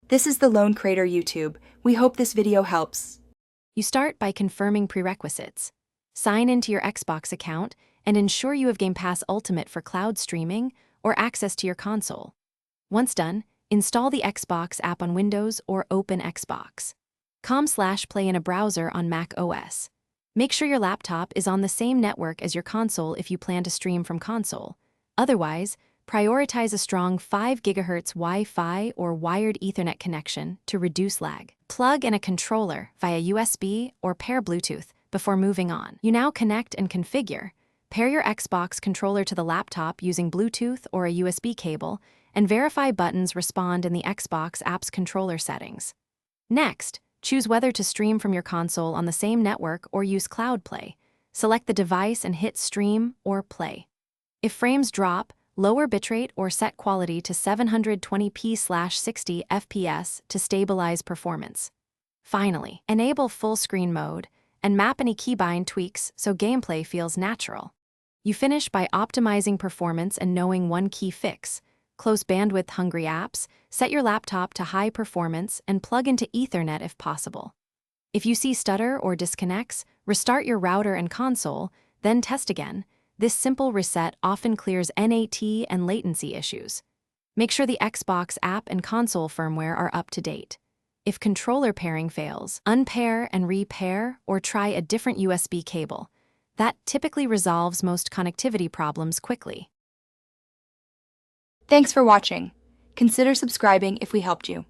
This is the Lone Creator YouTube. We hope this video helps. You start by confirming prerequisites. Sign into your Xbox account and ensure you have Game Pass Ultimate for cloud streaming or access to your console. Once done, install the Xbox app on Windows or open Xbox. .com/play in a browser on Mac OS. Make sure your laptop is on the same network as your console if you plan to stream from console. Otherwise, prioritize a strong 5 GHz Wi-Fi or wired Ethernet connection to reduce lag. Plug in a controller via USB or pair Bluetooth before moving on. You now connect and configure. Pair your Xbox controller to the laptop using Bluetooth or a USB cable, and verify buttons respond in the Xbox app's controller settings. Next, choose whether to stream from your console on the same network or use Cloud Play. Select the device and hit Stream or Play. If frames drop, lower bitrate or set quality to 720p/60 FPS to stabilize performance. Finally, enable full screen mode and map any keybind tweaks so gameplay feels natural. You finish by optimizing performance and knowing one key fix: close bandwidth-hungry apps, set your laptop to high performance, and plug into Ethernet if possible. If you see stutter or disconnects, restart your router and console, then test again. This simple reset often clears NAT and latency issues. Make sure the Xbox app and console firmware are up to date. If controller pairing fails, unpair and repair or try a different USB cable. That typically resolves most connectivity problems quickly. Thanks for watching. Consider subscribing if we helped you.